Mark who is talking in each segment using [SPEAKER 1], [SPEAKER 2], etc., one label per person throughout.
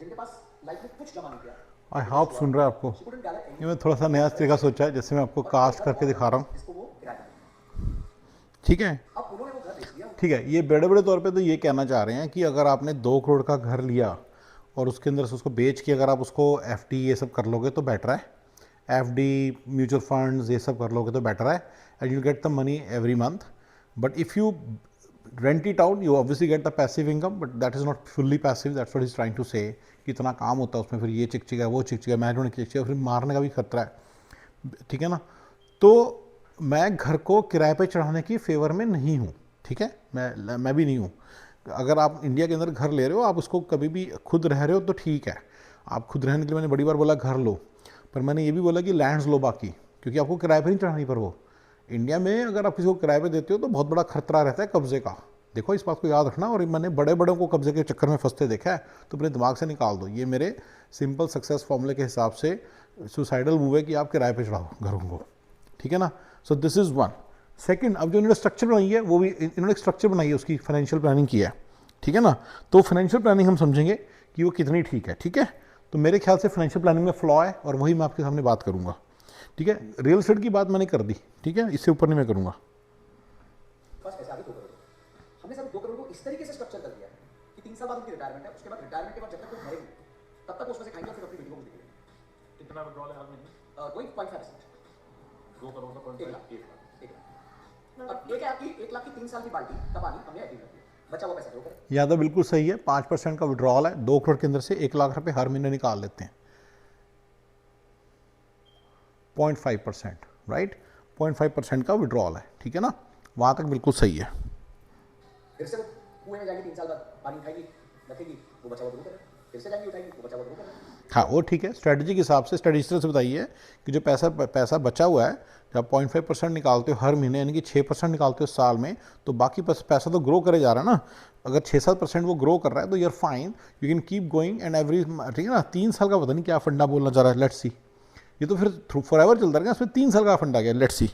[SPEAKER 1] जिनके पास लाइफ में कुछ जमा नहीं किया,
[SPEAKER 2] आई होप सुन रहा है आपको।
[SPEAKER 1] she couldn't gather
[SPEAKER 2] ये
[SPEAKER 1] any
[SPEAKER 2] मैं थोड़ा सा नया तरीका सोचा है, जैसे मैं आपको
[SPEAKER 1] और एक
[SPEAKER 2] कास्ट
[SPEAKER 1] घर
[SPEAKER 2] करके
[SPEAKER 1] और
[SPEAKER 2] दिखा रहा हूँ।
[SPEAKER 1] जिसको वो किराए पर देंगे।
[SPEAKER 2] ठीक है।
[SPEAKER 1] अब उन्होंने वो घर बेच दिया।
[SPEAKER 2] ठीक है, ये बड़े बड़े तौर पे तो ये कहना चाह रहे हैं कि अगर आपने 2 करोड़ का घर लिया और उसके अंदर से उसको बेच के अगर आप उसको एफडी ये सब कर लोगे तो बेटर है। एफडी, म्यूचुअल फंड्स ये सब कर लोगे तो बेटर है, and you get the money every month. But if you rent it out you obviously get the passive income, but that is not fully passive, that's what is trying to say. कि इतना काम होता है उसमें, फिर ये चिकचिका वो चिकचिका management की चिकचिका, फिर मारने का भी खतरा है। ठीक है ना। तो मैं घर को किराए पे चढ़ाने की फेवर में नहीं हूँ। ठीक है, मैं भी नहीं हूँ। अगर आप इंडिया के अंदर घर ले रहे हो, आप उसको कभी भी खुद रह रहे हो तो ठीक है। आप खुद रहने के लिए मैंने बड़ी बार बोला घर लो, पर मैंने ये भी बोला कि लैंड्स लो बाकी, क्योंकि आपको किराए पे नहीं चढ़ानी पर वो। इंडिया में अगर आप किसी को किराए पे देते हो तो बहुत बड़ा खतरा रहता है कब्जे का। देखो इस बात को याद रखना। और मैंने बड़े बड़ों को कब्जे के चक्कर में फंसते देखा है, तो अपने दिमाग से निकाल दो। ये मेरे सिंपल सक्सेस फॉर्मूले के हिसाब से सुसाइडल मूव है कि आप किराए पे चढ़ाओ घरों को। ठीक है ना। So this is one. Second, अब जो इन्होंने स्ट्रक्चर बनाई है वो भी इन्होंने स्ट्रक्चर बनाई है, उसकी फाइनेंशियल प्लानिंग की है। ठीक है ना। तो फाइनेंशियल प्लानिंग हम समझेंगे कि वो कितनी ठीक है। ठीक है। तो मेरे ख्याल से फाइनेंशियल प्लानिंग में फ्लॉ है, और वही मैं आपके सामने बात करूंगा। ठीक है। रियल एस्टेट की बात मैंने कर दी, ठीक है, इससे ऊपर नहीं मैं करूंगा।
[SPEAKER 1] बस पैसे आगे 2 करोड़। हमने सब 2 करोड़ को इस तरीके से स्ट्रक्चर कर दिया कि 3 साल बाद उनकी रिटायरमेंट है, उसके बाद रिटायरमेंट के बाद जब तक वो मरेंगे तब तक वो उसमें से खाएंगे और फिर अपनी बेटी को भी देंगे।
[SPEAKER 3] कितना विड्रॉल है हर महीने?
[SPEAKER 1] वही 0.5%।
[SPEAKER 3] 2 करोड़ का
[SPEAKER 1] 1 लाख।
[SPEAKER 3] 0.5 1 लाख।
[SPEAKER 1] 1 लाख। अब एक है आपकी 1 लाख की 3 साल की बाल्टी का पानी हमने एफडी में दिया, बचा हुआ पैसा दो करें।
[SPEAKER 2] या तो बिल्कुल सही है, 5% का विड्रॉल है, 2 करोड़ के अंदर से 1 लाख रुपए हर महीने निकाल लेते हैं। 0.5%, राइट। 0.5% का विड्रॉल है, ठीक है ना। वहां तक बिल्कुल सही है।
[SPEAKER 1] फिर से वो कुएं में जाएंगे, 3 साल बाद पानी उठाएगी, रखेगी, वो बचा हुआ दो करें। फिर से जाएंगी, उठाएगी, वो बचा हुआ दो करें।
[SPEAKER 2] हाँ वो ठीक है, स्ट्रेटजी के हिसाब से स्ट्रेटजी से बताइए कि जो पैसा बचा हुआ है, जब 0.5% निकालते हो हर महीने, यानी कि 6% निकालते हो साल में, तो बाकी पैसा तो ग्रो करे जा रहा है ना। अगर 6-7% वो ग्रो कर रहा है तो you're fine, you can keep going and every. ठीक है ना। 3 साल का पता नहीं क्या फंडा बोलना चाह रहा है, लेट्स सी। ये तो फिर फॉर एवर चलता रहेगा, इसमें 3 साल का फंडा गया, लेट्स सी।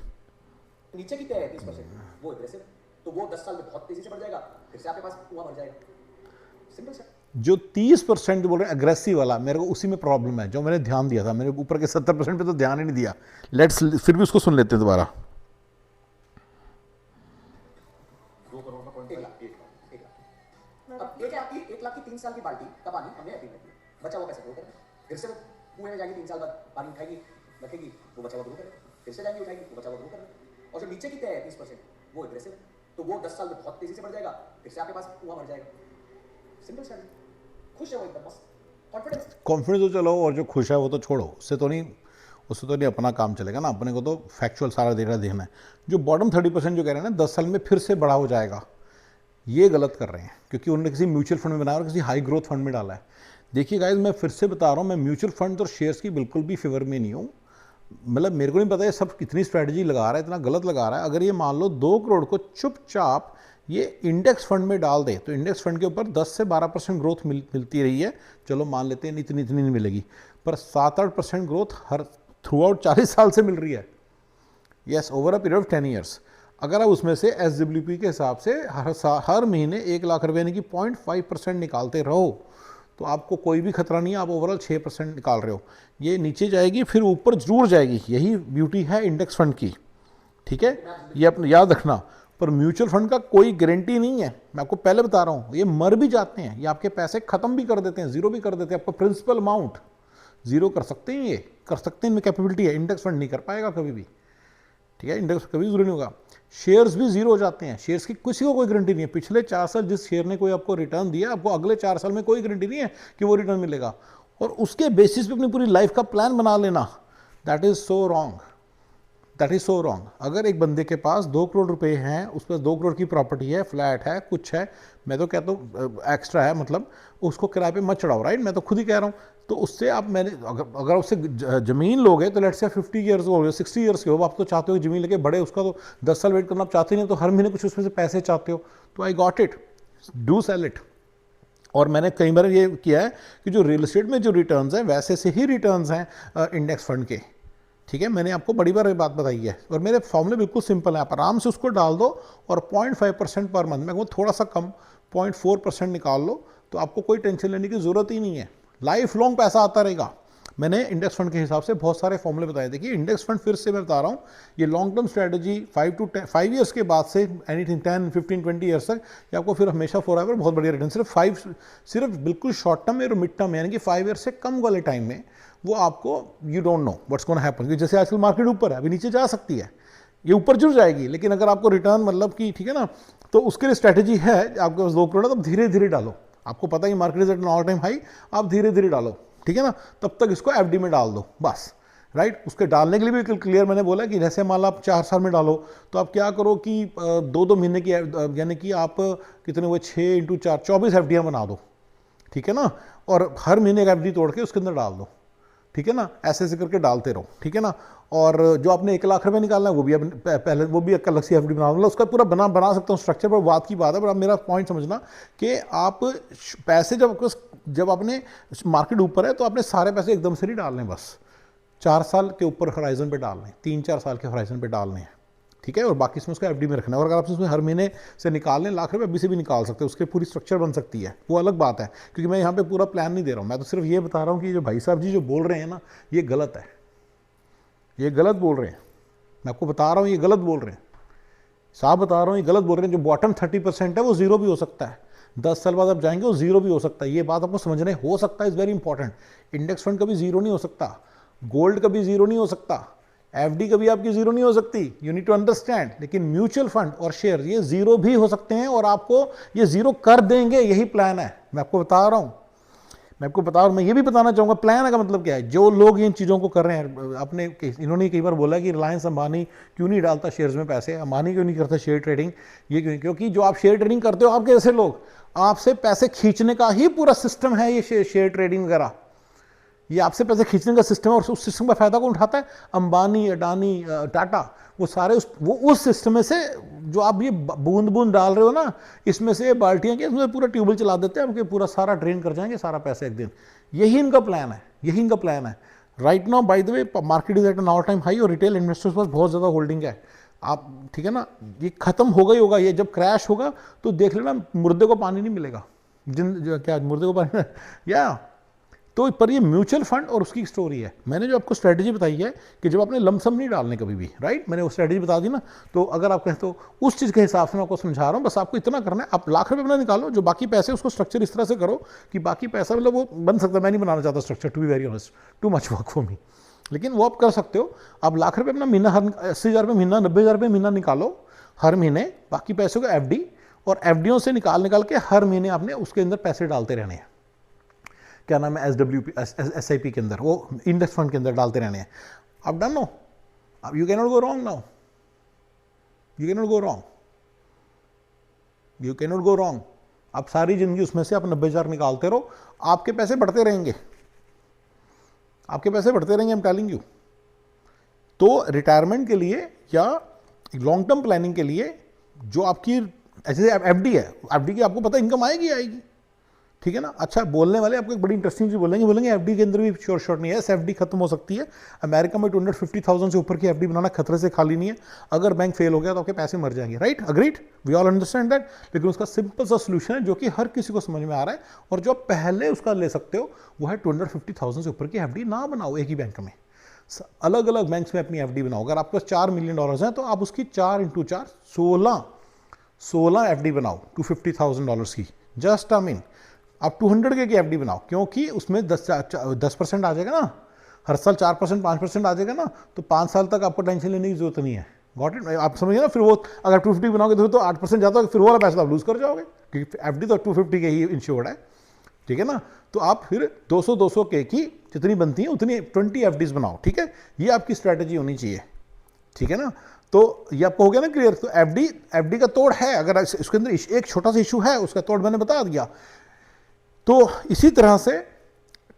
[SPEAKER 1] नीचे की तय है 30%, वो एग्रेसिव, तो वो 10 साल में बहुत तेजी से बढ़ जाएगा, फिर से आपके पास कुआं भर जाएगा। सिंपल सा।
[SPEAKER 2] जो 30% जो बोल रहे हैं अग्रेसिव वाला, मेरे को उसी में प्रॉब्लम है, जो मैंने ध्यान दिया था। मेरे ऊपर के 70% पे तो ध्यान ही नहीं दिया। लेट्स फिर भी उसको सुन लेते हैं दोबारा।
[SPEAKER 3] 2 करोड़ का
[SPEAKER 1] 1 लाख। 1 लाख। अब एक है आपकी 1 लाख की 3 साल की बाल्टी का पानी हमने एफडी में दिया, बचा हुआ पैसा दो करें। फिर से वो कुएं में जाएंगी, 3 साल बाद पानी उठाएगी, रखेगी, वो बचा हुआ दो करें। फिर से जाएंगी, उठाएगी, वो बचा हुआ दो करें। और जो नीचे की तय है 30%, वो एग्रेसिव, तो वो 10 साल में बहुत तेजी से बढ़ जाएगा, फिर से आपके पास कुआं भर जाएगा। सिंपल सा। खुश है वो एकदम मस्त, कॉन्फिडेंस।
[SPEAKER 2] कॉन्फिडेंस तो चलो, और जो खुश है वो तो छोड़ो, उससे तो नहीं अपना काम चलेगा ना। अपने को तो फैक्चुअल सारा डेटा देखना है। जो बॉटम 30% जो कह रहे हैं ना 10 साल में फिर से बड़ा हो जाएगा, ये गलत कर रहे हैं, क्योंकि उन्होंने किसी म्यूचुअल फंड में बनाया और किसी हाई ग्रोथ फंड में डाला है। देखिए गाइज, मैं फिर से बता रहा हूँ, मैं म्यूचुअल फंड और शेयर्स की बिल्कुल भी फेवर में नहीं हूँ। मतलब मेरे को नहीं पता ये सब कितनी स्ट्रैटेजी लगा रहा है, इतना गलत लगा रहा है। अगर ये मान लो 2 करोड़ को चुपचाप ये इंडेक्स फंड में डाल दे, तो इंडेक्स फंड के ऊपर 10 से 12% ग्रोथ मिलती रही है। चलो मान लेते हैं इतनी नहीं मिलेगी, पर 7-8% ग्रोथ हर थ्रू आउट 40 साल से मिल रही है। Yes, over a period of 10 years. अगर आप उसमें से SWP के हिसाब से हर महीने 1 लाख रुपये यानी कि 0.5% निकालते रहो, तो आपको कोई भी खतरा नहीं है। आप ओवरऑल 6% निकाल रहे हो। ये नीचे जाएगी फिर ऊपर जरूर जाएगी, यही ब्यूटी है इंडेक्स फंड की। ठीक है, ये अपने याद रखना। पर म्यूचुअल फंड का कोई गारंटी नहीं है, मैं आपको पहले बता रहा हूँ। ये मर भी जाते हैं, ये आपके पैसे खत्म भी कर देते हैं, जीरो भी कर देते हैं। आपका प्रिंसिपल अमाउंट जीरो कर सकते हैं, ये कर सकते हैं, इनमें कैपेबिलिटी है। इंडेक्स फंड नहीं कर पाएगा कभी भी। ठीक है, इंडेक्स कभी जरूरी नहीं होगा। शेयर्स भी जीरो हो जाते हैं, शेयर्स की किसी को कोई गारंटी नहीं है। पिछले 4 साल जिस शेयर ने कोई आपको रिटर्न दिया, आपको अगले 4 साल में कोई गारंटी नहीं है कि वो रिटर्न मिलेगा। और उसके बेसिस पे अपनी पूरी लाइफ का प्लान बना लेना, that is so wrong, that is so wrong. अगर एक बंदे के पास 2 करोड़ रुपए हैं, उस पर 2 करोड़ की प्रॉपर्टी है, फ्लैट है, कुछ है, मैं तो कहता हूँ एक्स्ट्रा है, मतलब उसको किराए पे मत चढ़ाओ, राइट। मैं तो खुद ही कह रहा हूँ। तो उससे आप, मैंने अगर उससे जमीन लोगे तो लेट से 50 ईयर्स हो गए, 60 ईयर्स के हो, आप तो चाहते हो जमीन लेके बड़े, उसका तो 10 साल वेट करना आप चाहते नहीं, तो हर महीने कुछ उसमें से पैसे चाहते हो। तो I got it, do sell it. और मैंने कई बार ये किया है कि जो रियल एस्टेट में जो रिटर्न्स हैं वैसे से ही रिटर्न्स हैं इंडेक्स फंड के। ठीक है, मैंने आपको बड़ी बार ये बात बताई है, और मेरे फॉर्मूले बिल्कुल सिंपल है। आप आराम से उसको डाल दो और 0.5% पर मंथ, मैं कहूँ थोड़ा सा कम 0.4% निकाल लो, तो आपको कोई टेंशन लेने की ज़रूरत ही नहीं है। लाइफ लॉन्ग पैसा आता रहेगा। मैंने इंडेक्स फंड के हिसाब से बहुत सारे फॉर्मूले बताए। देखिए इंडेक्स फंड फिर से मैं बता रहा हूँ, ये लॉन्ग टर्म स्ट्रेटजी 5 ईयर्स के बाद से एनीथिंग 10, 15, 20 ईयर्स तक ये आपको फिर हमेशा फॉरएवर बहुत बढ़िया रिटर्न। सिर्फ बिल्कुल शॉर्ट टर्म में और मिड टर्म यानी कि 5 ईयर्स से कम वाले टाइम में वो आपको you don't know what's gonna happen, क्योंकि जैसे आजकल मार्केट ऊपर है, अभी नीचे जा सकती है, ये ऊपर जुड़ जाएगी, लेकिन अगर आपको रिटर्न मतलब कि ठीक है ना, तो उसके लिए स्ट्रैटेजी है। आपके पास 2 करोड़ है तो धीरे धीरे डालो, आपको पता है market is at an all time high, आप धीरे धीरे डालो, ठीक है ना, तब तक इसको एफडी में डाल दो बस, राइट। उसके डालने के लिए भी क्लियर मैंने बोला कि जैसे मान लो आप 4 साल में डालो तो आप क्या करो कि 2-2 महीने की यानी कि आप कितने हुए 6 × 4 24 एफडियाँ बना दो, ठीक है ना, और हर महीने का एफडी तोड़ के उसके अंदर डाल दो, ठीक है ना, ऐसे ऐसे करके डालते रहो, ठीक है ना। और जो आपने 1 लाख रुपए निकालना है वो भी अब पहले वो भी 1 अलग सी एफडी बना, मतलब उसका पूरा बना सकता हूँ स्ट्रक्चर, पर बात की बात है। पर आप मेरा पॉइंट समझना कि आप पैसे जब आपने मार्केट ऊपर है तो आपने सारे पैसे एकदम से नहीं डालने, बस 4 साल के ऊपर होराइजन पे डालने, 3-4 साल के होराइजन पे डालने हैं, ठीक है। और बाकी इसमें उसका एफडी में रखना है। और अगर आप उसमें हर महीने से निकाल लें लाख रुपए, अभी से भी निकाल सकते हैं, उसके पूरी स्ट्रक्चर बन सकती है, वो अलग बात है। क्योंकि मैं यहाँ पे पूरा प्लान नहीं दे रहा हूँ, मैं तो सिर्फ ये बता रहा हूँ कि जो भाई साहब जी जो बोल रहे हैं ना, ये गलत है, ये गलत बोल रहे हैं। मैं आपको बता रहा हूँ ये गलत बोल रहे हैं, साहब बता रहा हूँ ये गलत बोल रहे हैं। जो बॉटम 30% है वो जीरो भी हो सकता है, 10 साल बाद आप जाएंगे वो जीरो भी हो सकता है, ये बात आपको समझने हो सकता है, is very important. Index fund कभी जीरो नहीं हो सकता, गोल्ड कभी जीरो नहीं हो सकता, एफडी कभी आपकी जीरो नहीं हो सकती, यू नीड टू अंडरस्टैंड। लेकिन म्यूचुअल फंड और शेयर ये जीरो भी हो सकते हैं और आपको ये जीरो कर देंगे, यही प्लान है। मैं आपको बता रहा हूँ, मैं ये भी बताना चाहूँगा प्लान का मतलब क्या है। जो लोग इन चीज़ों को कर रहे हैं, अपने इन्होंने कई बार बोला कि रिलायंस अंबानी क्यों नहीं डालता शेयर्स में पैसे, अंबानी क्यों नहीं करता शेयर ट्रेडिंग, ये क्यों? क्योंकि जो आप शेयर ट्रेडिंग करते हो, आपके ऐसे लोग आपसे पैसे खींचने का ही पूरा सिस्टम है ये शेयर ट्रेडिंग वगैरह, ये आपसे पैसे खींचने का सिस्टम है। और उस सिस्टम का फायदा कौन उठाता है? अंबानी, अडानी, टाटा, वो सारे उस सिस्टम में से जो आप ये बूंद बूंद डाल रहे हो ना, इसमें से बाल्टियां के इसमें पूरा ट्यूबवेल चला देते हैं, आपके पूरा सारा ड्रेन कर जाएंगे सारा पैसा एक दिन। यही इनका प्लान है, यही इनका प्लान है। Right now by the way market is at an all time high और रिटेल इन्वेस्टर्स पास बहुत ज़्यादा होल्डिंग है। आप ठीक है ना, ये खत्म होगा ही होगा, ये जब क्रैश होगा तो देख लेना मुर्दे को पानी नहीं मिलेगा, क्या मुर्दे को पानी या तो। पर ये म्यूचुअल फंड और उसकी स्टोरी है। मैंने जो आपको स्ट्रेटजी बताई है कि जब आपने लमसम नहीं डालने कभी भी, राइट, मैंने वो स्ट्रेटजी बता दी ना। तो अगर आप कहें तो उस चीज़ के हिसाब से मैं आपको समझा रहा हूँ, बस आपको इतना करना है, आप लाख रुपए अपना निकालो, जो बाकी पैसे उसको स्ट्रक्चर इस तरह से करो कि बाकी पैसा मतलब वो बन सकता है। मैं नहीं बनाना चाहता structure, to be very honest, too much work for me, लेकिन वो आप कर सकते हो। आप लाख रुपये अपना महीना, हर 80,000 रुपये महीना, 90,000 रुपये महीना निकालो हर महीने, बाकी पैसों को एफडी, और एफडीओं से निकाल के हर महीने आपने उसके अंदर पैसे डालते रहने हैं। क्या नाम है, SWP, SIP के अंदर, वो इंडेक्स फंड के अंदर डालते रहने हैं। आप डन नो, अब you can not go wrong now, you can not go wrong, you can not go wrong. आप सारी जिंदगी उसमें से आप 90,000 निकालते रहो, आपके पैसे बढ़ते रहेंगे, आपके पैसे बढ़ते रहेंगे, आई एम टेलिंग यू। तो रिटायरमेंट के लिए या लॉन्ग टर्म प्लानिंग के लिए जो आपकी ऐसे एफडी है, एफडी की आपको पता इनकम आएगी, ठीक है ना। अच्छा, बोलने वाले आपको एक बड़ी इंटरेस्टिंग चीज बोलेंगे एफडी के अंदर भी श्योर शॉर्ट नहीं है, एफडी खत्म हो सकती है। अमेरिका में 250,000 से ऊपर की एफडी बनाना खतरे से खाली नहीं है। अगर बैंक फेल हो गया तो आपके पैसे मर जाएंगे, right, agreed, we all understand that. लेकिन उसका सिंपल सा सोल्यूशन है जो कि हर किसी को समझ में आ रहा है, और जो पहले उसका ले सकते हो वो है 250,000 से ऊपर की एफडी ना बनाओ एक ही बैंक में, अलग अलग बैंक्स में अपनी एफडी बनाओ। अगर आपके पास $4 मिलियन हैं तो आप उसकी 4 × 4 16 एफडी बनाओ $250,000 की, जस्ट आई मीन आप 200K की एफडी बनाओ, क्योंकि उसमें 10% आ जाएगा ना, हर साल 4%, 5% आ जाएगा ना, तो 5 साल तक आपको टेंशन लेने की जरूरत नहीं है। गॉट इट, आप समझिए ना। फिर वो अगर 250 बनाओगे तो 8% जाता है, फिर वो वाला पैसा आप लूज कर जाओगे, क्योंकि एफडी तो 250 के ही इंश्योर्ड है, ठीक है ना। तो आप फिर 200K की जितनी बनती है उतनी 20 एफडीज बनाओ, ठीक है, ये आपकी स्ट्रैटेजी होनी चाहिए, ठीक है ना। तो ये आपको हो गया ना क्लियर। तो एफडी का तोड़ है, अगर इसके अंदर एक छोटा सा इशू है, उसका तोड़ मैंने बता दिया। तो इसी तरह से,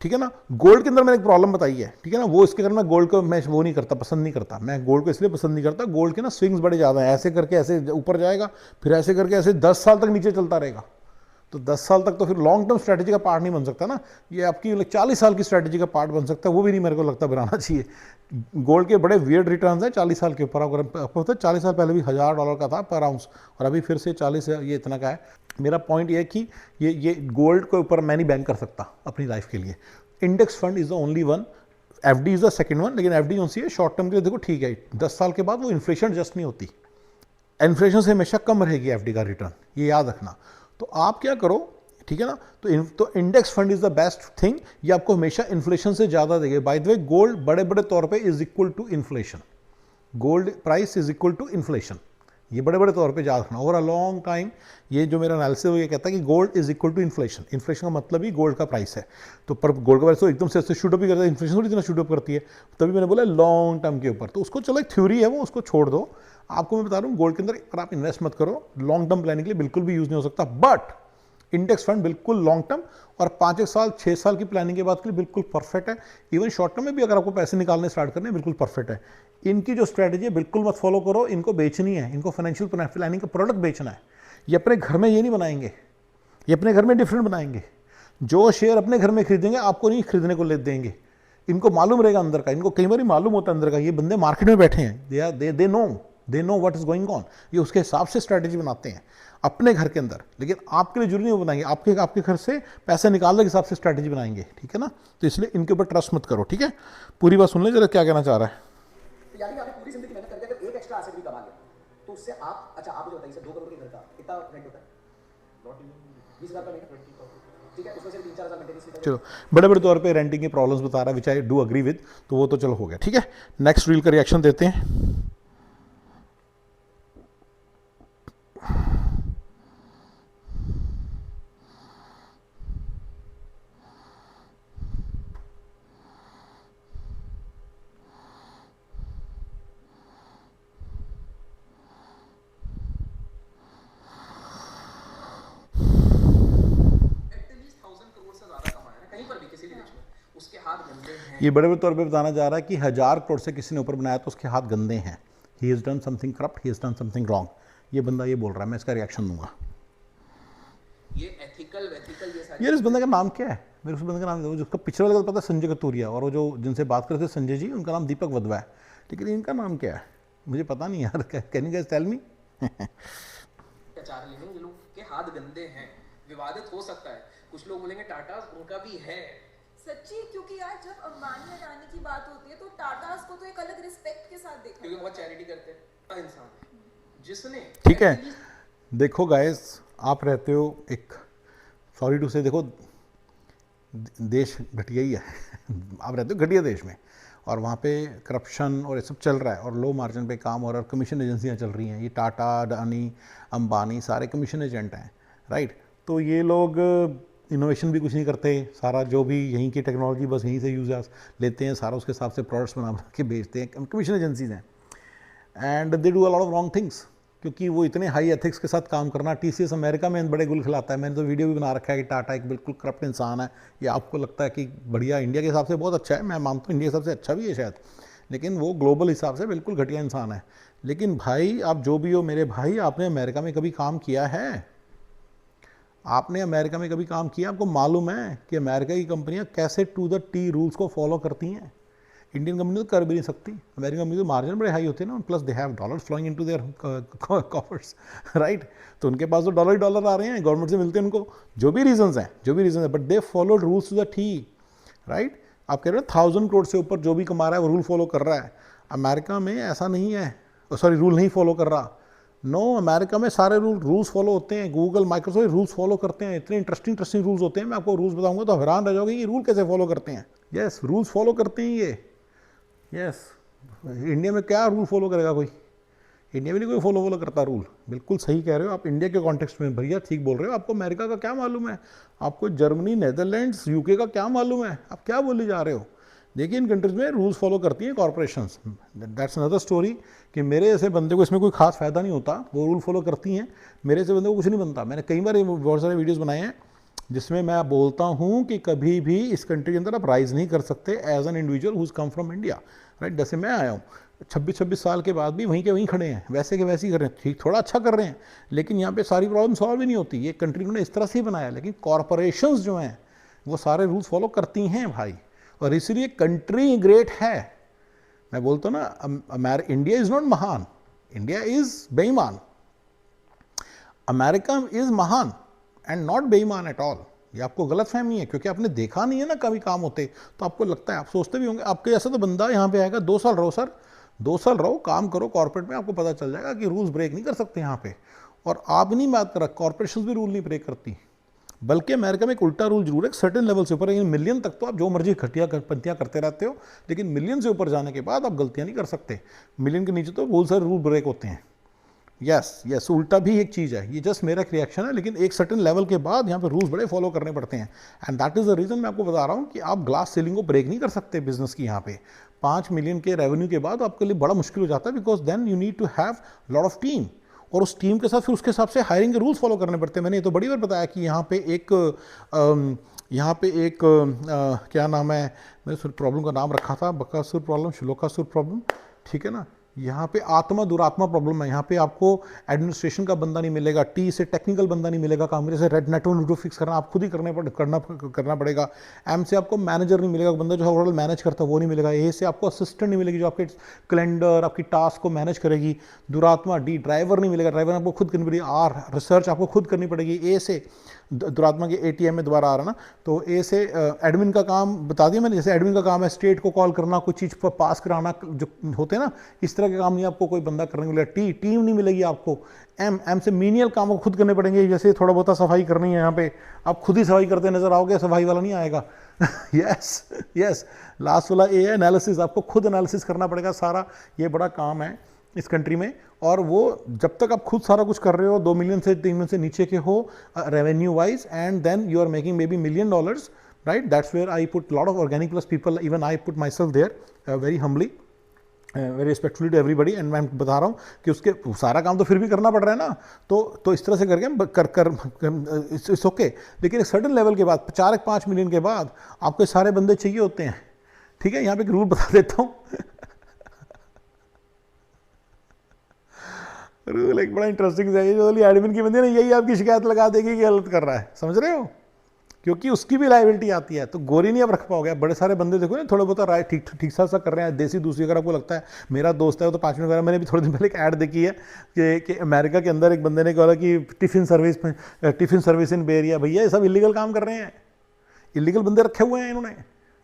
[SPEAKER 2] ठीक है ना, गोल्ड के अंदर मैंने एक प्रॉब्लम बताई है, ठीक है ना, वो इसके कारण मैं गोल्ड को मैं वो नहीं करता, पसंद नहीं करता। मैं गोल्ड को इसलिए पसंद नहीं करता, गोल्ड के ना स्विंग्स बड़े ज़्यादा हैं, ऐसे करके ऐसे ऊपर जाएगा, फिर ऐसे करके ऐसे 10 साल तक नीचे चलता रहेगा, तो 10 साल तक तो फिर लॉन्ग टर्म स्ट्रैटेजी का पार्ट नहीं बन सकता ना, ये आपकी 40 साल की स्ट्रैटेजी का पार्ट बन सकता है, वो भी नहीं मेरे को लगता बनाना चाहिए। गोल्ड के बड़े वियर्ड रिटर्न्स हैं 40 साल के ऊपर। आपको पता है 40 साल पहले भी $1000 का था पर आउंस, और अभी फिर से 40 ये इतना का है। मेरा पॉइंट ये है कि ये गोल्ड के ऊपर मैं नहीं बैंक कर सकता अपनी लाइफ के लिए। Index fund is the only one, FD is the second one, लेकिन एफडी कौन सी है शॉर्ट टर्म के लिए, देखो ठीक है 10 साल के बाद वो इन्फ्लेशन जस्ट नहीं होती, इन्फ्लेशन से हमेशा कम रहेगी एफडी का रिटर्न, ये याद रखना। तो आप क्या करो, ठीक है ना, तो index fund is the best thing, ये आपको हमेशा इन्फ्लेशन से ज़्यादा देंगे। बाय द वे गोल्ड बड़े बड़े तौर पे is equal to inflation, gold price is equal to inflation, ये बड़े बड़े तौर पे याद रखना। ओवर अ लॉन्ग टाइम ये जो मेरा एनालिसिस है ये कहता है कि gold is equal to inflation, inflation का मतलब ही गोल्ड का प्राइस है। तो पर गोल्ड का प्राइस तो एकदम से ऐसे शूट अप ही करता है, इन्फ्लेशन थोड़ी इतना शूट अप करती है, तभी मैंने बोला लॉन्ग टर्म के ऊपर। तो उसको चलो एक थ्योरी है वो, उसको छोड़ दो। आपको मैं बता रहा हूँ गोल्ड के अंदर पर आप इन्वेस्ट मत करो, लॉन्ग टर्म प्लानिंग के लिए बिल्कुल भी यूज़ नहीं हो सकता। बट इंडेक्स फंड बिल्कुल लॉन्ग टर्म और 5 साल 6 साल की प्लानिंग के बाद के लिए बिल्कुल परफेक्ट है। इवन शॉर्ट टर्म में भी अगर आपको पैसे निकालने स्टार्ट करने बिल्कुल परफेक्ट है। इनकी जो स्ट्रैटेजी है बिल्कुल मत फॉलो करो, इनको बेचनी है, इनको फाइनेंशियल प्लानिंग का प्रोडक्ट बेचना है। ये अपने घर में ये नहीं बनाएंगे, ये अपने घर में डिफरेंट बनाएंगे। जो शेयर अपने घर में खरीदेंगे आपको नहीं खरीदने को ले देंगे, इनको मालूम रहेगा अंदर का, इनको कई बार मालूम होता है अंदर का, ये बंदे मार्केट में बैठे हैं, they know what is going on, ये उसके हिसाब से स्ट्रैटेजी बनाते हैं अपने घर के अंदर। लेकिन आपके लिए जरूरी नहीं वो बनाएंगे, आपके घर से पैसे निकालने के हिसाब से स्ट्रैटेजी बनाएंगे, ठीक है ना। तो इसलिए इनके ऊपर ट्रस्ट मत करो, ठीक है। पूरी बात सुन ले जरा क्या कहना चाह रहा है।
[SPEAKER 1] तो यानी कि आपने पूरी जिंदगी मेहनत करके अगर एक एक्स्ट्रा एसेट भी कमा लिया तो उससे आप, अच्छा आप मुझे बताइए सर 2 करोड़ के घर का कितना रेंट होता है?
[SPEAKER 3] Not even
[SPEAKER 1] 20,000 का महीना,
[SPEAKER 3] 20,000.
[SPEAKER 1] ठीक है, उसमें से 3-4 हज़ार मेंटेनेंस फी।
[SPEAKER 2] चलो बड़े बड़े तौर पे रेंटिंग के प्रॉब्लम्स बता रहा है, विच आई डू अग्री विद, तो वो तो चलो हो गया, ठीक है। नेक्स्ट रील का रिएक्शन देते हैं।
[SPEAKER 1] उसके हाथ गंदे हैं।
[SPEAKER 2] ये बड़े बड़े तौर पे बताना जा रहा है कि 1000 करोड़ से किसी ने ऊपर बनाया तो उसके हाथ गंदे हैं, he is done something corrupt, he is done something wrong. ये बंदा ये बोल रहा है, मैं इसका रिएक्शन दूंगा।
[SPEAKER 1] ये एथिकल ये सारी
[SPEAKER 2] यार इस बंदे का नाम क्या है, मेरे उस बंदे का नाम जो उसका पिछले वाले का पता है संजय कतूरिया, और वो जो जिनसे बात करते थे संजय जी, उनका नाम दीपक वधवा है, लेकिन इनका नाम क्या है मुझे पता नहीं यार, can you guys tell me.
[SPEAKER 1] चार लेने लोग के हाथ गंदे हैं, विवादित हो सकता है, कुछ लोग बोलेंगे टाटा उनका भी है
[SPEAKER 4] सच्ची, क्योंकि यार जब अंबानी अडानी की बात होती है तो टाटास को तो एक अलग रिस्पेक्ट के साथ देखा
[SPEAKER 1] क्योंकि बहुत चैरिटी करते हैं। इंसान जिसने
[SPEAKER 2] ठीक है, देखो गाइस आप रहते हो एक, सॉरी टू से, देखो देश घटिया ही है आप रहते हो घटिया देश में, और वहाँ पे करप्शन और ये सब चल रहा है, और लो मार्जिन पे काम और कमीशन एजेंसियाँ चल रही हैं, ये टाटा अडानी अंबानी सारे कमीशन एजेंट हैं, राइट। तो ये लोग इनोवेशन भी कुछ नहीं करते, सारा जो भी यहीं की टेक्नोलॉजी बस यहीं से यूजर्स लेते हैं, सारा उसके हिसाब से प्रोडक्ट्स बना के बेचते हैं, कमीशन एजेंसीज हैं, and they do a lot of wrong things, क्योंकि वो इतने हाई एथिक्स के साथ काम करना। टीसीएस अमेरिका में बड़े गुल खिलाता है, मैंने तो वीडियो भी बना रखा है कि टाटा एक बिल्कुल करप्ट इंसान है। ये आपको लगता है कि बढ़िया, इंडिया के हिसाब से बहुत अच्छा है, मैं मानता हूँ इंडिया के हिसाब से अच्छा भी है शायद, लेकिन वो ग्लोबल हिसाब से बिल्कुल घटिया इंसान है। लेकिन भाई आप जो भी हो मेरे भाई, आपने अमेरिका में कभी काम किया है? आपने अमेरिका में कभी काम किया? आपको मालूम है कि अमेरिका की कंपनियां कैसे टू द टी रूल्स को फॉलो करती हैं? इंडियन कंपनी तो कर भी नहीं सकती। अमेरिकन कंपनी तो मार्जिन बड़े हाई होते हैं ना, plus they have dollars flowing into their coffers, right. तो उनके पास तो डॉलर ही डॉलर आ रहे हैं, गवर्नमेंट से मिलते हैं उनको, जो भी रीजंस हैं, but they follow rules to the T, right. आप कह रहे हो 1000 करोड़ से ऊपर जो भी कमा रहा है वो रूल फॉलो कर रहा है। अमेरिका में ऐसा नहीं है, सॉरी रूल नहीं फॉलो कर रहा, नो अमेरिका में सारे रूल्स फॉलो होते हैं। गूगल माइक्रोसॉफ्ट रूल्स फॉलो करते हैं, इतने इंटरेस्टिंग रूल्स होते हैं, मैं आपको रूल्स बताऊंगा तो हैरान रह जाओगे कि रूल कैसे फॉलो करते हैं। यस रूल्स फॉलो करते हैं ये, यस। इंडिया में क्या रूल फॉलो करेगा कोई? इंडिया में नहीं कोई फॉलो करता रूल। बिल्कुल सही कह रहे हो आप, इंडिया के कॉन्टेक्स्ट में भैया ठीक बोल रहे हो। आपको अमेरिका का क्या मालूम है, आपको जर्मनी नेदरलैंड्स यूके का क्या मालूम है, आप क्या बोले जा रहे हो? देखिए इन कंट्रीज़ में रूल्स फॉलो करती हैं कॉर्पोरेशंस, दैट्स अनदर स्टोरी। कि मेरे जैसे बंदे को इसमें कोई खास फ़ायदा नहीं होता, वो रूल फॉलो करती हैं, मेरे जैसे बंदे को कुछ नहीं बनता। मैंने कई बार बहुत सारे वीडियोस बनाए हैं जिसमें मैं बोलता हूँ कि कभी भी इस कंट्री के अंदर आप राइज नहीं कर सकते as an individual who come from India. Right. जैसे मैं आया हूँ 26 साल के बाद भी वहीं के वहीं खड़े हैं, वैसे के वैसे ही कर रहे हैं, ठीक थोड़ा अच्छा कर रहे हैं, लेकिन यहाँ पे सारी प्रॉब्लम सॉल्व ही नहीं होती। ये कंट्री उन्होंने इस तरह से ही बनाया, लेकिन कॉरपोरेशंस जो हैं वो सारे रूल्स फॉलो करती हैं भाई, और इसलिए कंट्री ग्रेट है। मैं बोलता हूँ ना, इंडिया इज़ नॉट महान, इंडिया इज़ बेईमान, अमेरिका इज़ महान एंड नॉट बेईमान एट ऑल। ये आपको गलत फहमी है, क्योंकि आपने देखा नहीं है ना कभी काम होते, तो आपको लगता है, आप सोचते भी होंगे आपके जैसा तो बंदा यहाँ पे आएगा, 2 साल रहो सर, 2 साल रहो, काम करो कॉर्पोरेट में, आपको पता चल जाएगा कि रूल्स ब्रेक नहीं कर सकते यहाँ पे। और आप नहीं बात कर रहा, कॉर्पोरेशन भी रूल नहीं ब्रेक करती, बल्कि अमेरिका में एक उल्टा रूल जरूर है, सर्टेन लेवल से ऊपर, लेकिन मिलियन तक तो आप जो मर्जी घटिया पंतियाँ करते रहते हो, लेकिन मिलियन से ऊपर जाने के बाद आप गलतियाँ नहीं कर सकते। मिलियन के नीचे तो बहुत सारे रूल ब्रेक होते हैं। यस, उल्टा भी एक चीज़ है, ये जस्ट मेरा एक रिएक्शन है, लेकिन एक सर्टेन लेवल के बाद यहाँ पे रूल्स बड़े फॉलो करने पड़ते हैं, and that is the reason मैं आपको बता रहा हूँ कि आप ग्लास सीलिंग को ब्रेक नहीं कर सकते बिजनेस की। यहाँ पे 5 मिलियन के रेवेन्यू के बाद आपके लिए बड़ा मुश्किल हो जाता है, because then you need to have lot of team, और उस टीम के साथ फिर उसके हिसाब से हायरिंग के रूल्स फॉलो करने पड़ते हैं। मैंने ये तो बड़ी बार बताया कि यहाँ पे एक क्या नाम है, मैंने प्रॉब्लम का नाम रखा था, बकासुर प्रॉब्लम, श्लोकासुर प्रॉब्लम, ठीक है ना। यहाँ पे आत्मा दुरात्मा प्रॉब्लम है, यहाँ पे आपको एडमिनिस्ट्रेशन का बंदा नहीं मिलेगा, टी से टेक्निकल बंदा नहीं मिलेगा, काम जैसे रेड नेटवर्क फिक्स करना आप खुद ही करना पड़ेगा। एम से आपको मैनेजर नहीं मिलेगा, बंदा जो ओवरऑल मैनेज करता है वो नहीं मिलेगा। ए से आपको असिस्टेंट नहीं मिलेगी जो आपके कैलेंडर, आपकी टास्क को मैनेज करेगी। दुरात्मा डी ड्राइवर नहीं मिलेगा, ड्राइवर आपको खुद करनी पड़ेगी। आर रिसर्च आपको खुद करनी पड़ेगी। ए से दुरात्मा के एटीएम में दोबारा आ रहा ना, तो ए से एडमिन का काम बता दिया मैंने, जैसे एडमिन का काम है स्टेट को कॉल करना, कुछ चीज़ पर पास कराना, जो होते हैं ना, इस तरह के काम नहीं आपको कोई बंदा करने मिलेगा। टीम नहीं मिलेगी आपको। एम से मीनियल काम को खुद करने पड़ेंगे, जैसे थोड़ा बहुत सफाई करनी है, यहाँ पे आप खुद ही सफाई करते नजर आओगे, सफाई वाला नहीं आएगा। यस, लास्ट वाला ए है एनालिसिस, आपको खुद एनालिसिस करना पड़ेगा सारा, ये बड़ा काम है इस कंट्री में। और वो जब तक आप खुद सारा कुछ कर रहे हो, 2 मिलियन से 3 मिलियन से नीचे के हो revenue wise, and then you are making may be $1 million, right, that's where I put lot of organic plus people, even I put myself there very humbly, very respectfully to everybody. And मैं बता रहा हूँ कि उसके सारा काम तो फिर भी करना पड़ रहा है ना, तो इस तरह से करके इट्स ओके। लेकिन एक सर्टन लेवल के बाद 4-5 मिलियन के बाद आपके सारे बंदे चाहिए होते हैं, ठीक है। यहाँ पे एक रूल बता देता हूँ रूल एक बड़ा इंटरेस्टिंग है, जो एडमिन की बंदी है ना, यही आपकी शिकायत लगा देगी कि गलत कर रहा है, समझ रहे हो, क्योंकि उसकी भी लाइबिलिटी आती है। तो गोरी नहीं आप रख पाओगे। बड़े सारे बंदे देखो ना, थोड़ा बहुत राय ठीक सा कर रहे हैं, देसी दूसरी। अगर आपको लगता है, मेरा दोस्त है वो तो 5 मिनट वगैरह, मैंने भी थोड़े दिन पहले एक ऐड देखी है कि अमेरिका के अंदर एक बंदे ने कहा कि tiffin service in Bay Area. भैया ये सब इलीगल काम कर रहे हैं, इलीगल बंदे रखे हुए हैं इन्होंने।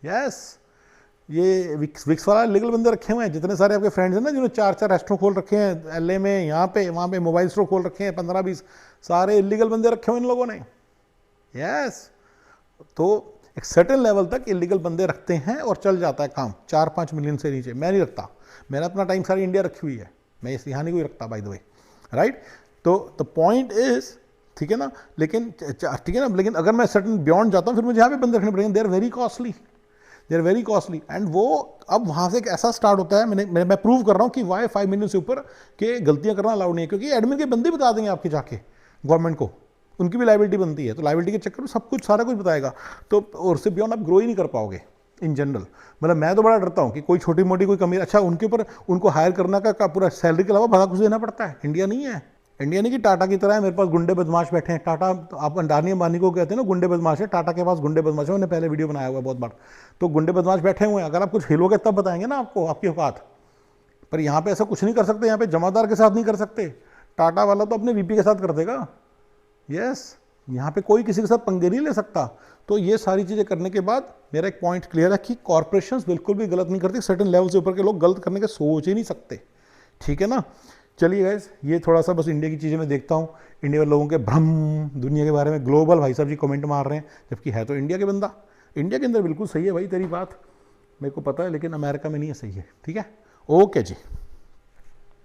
[SPEAKER 2] यस, ये विक्स वाला इलीगल बंदे रखे हुए हैं। जितने सारे आपके फ्रेंड्स हैं ना जिन्होंने 4-4 रेस्टोरेंट खोल रखे हैं एलए में, यहाँ पे वहाँ पे मोबाइल स्टोर खोल रखे हैं 15-20, सारे इलीगल बंदे रखे हुए इन लोगों ने। यस, तो एक सर्टेन लेवल तक इलीगल बंदे रखते हैं और चल जाता है काम। 4-5 मिलियन से नीचे मैं नहीं रखता, मैंने अपना टाइम सारी इंडिया रखी हुई है, मैं इस यहाँ नहीं कोई रखता बाय द वे, राइट। तो द पॉइंट इज, ठीक है ना, लेकिन ठीक है ना, लेकिन अगर मैं सर्टेन बियॉन्ड जाता हूँ फिर मुझे यहाँ पे बंदे रखने पड़ेंगे। They are very costly, and वो अब वहाँ से एक ऐसा स्टार्ट होता है, मैं प्रूव कर रहा हूँ कि वाई 5 मिलियन से ऊपर के गलतियाँ करना अलाउड नहीं है, क्योंकि एडमिन के बंदे बता देंगे आपके जाके गवर्नमेंट को, उनकी भी लाइबिलिटी बनती है। तो लाइबिलिटी के चक्कर में सब कुछ सारा कुछ बताएगा, तो और उससे बियॉन्ड आप ग्रो ही नहीं कर पाओगे इन जनरल। मतलब मैं तो बड़ा डरता हूँ कि कोई छोटी मोटी कोई कमी, अच्छा उनके ऊपर उनको हायर करना का पूरा सैलरी के अलावा बड़ा कुछ देना पड़ता है। इंडिया नहीं है, इंडिया नहीं कि टाटा की तरह है मेरे पास गुंडे बदमाश बैठे हैं। टाटा आप अंडानी अंबानी को कहते हैं ना गुंडे बदमाश है, टाटा के पास गुंडे बदमाश है, मैंने पहले वीडियो बनाया हुआ है बहुत बार। तो गुंडे बदमाश बैठे हुए हैं, अगर आप कुछ हिलोगे तब बताएंगे ना आपको आपकी औकात। पर यहाँ पे ऐसा कुछ नहीं कर सकते, यहाँ पे जमादार के साथ नहीं कर सकते। टाटा वाला तो अपने वीपी के साथ कर देगा। यस, यहाँ पे कोई किसी के साथ पंगे नहीं ले सकता। तो ये सारी चीज़ें करने के बाद मेरा एक पॉइंट क्लियर है कि कॉर्पोरेशंस बिल्कुल भी गलत नहीं करती। सर्टेन लेवल से ऊपर के लोग गलत करने के सोच ही नहीं सकते, ठीक है ना। चलिए गाइस, ये थोड़ा सा बस इंडिया की चीज़ें मैं देखता हूँ, इंडिया के लोगों के भ्रम दुनिया के बारे में। ग्लोबल भाई साहब जी कमेंट मार रहे हैं, जबकि है तो इंडिया के बंदा। इंडिया के अंदर बिल्कुल सही है भाई तेरी बात, मेरे को पता है, लेकिन अमेरिका में नहीं है सही है, ठीक है। ओके जी।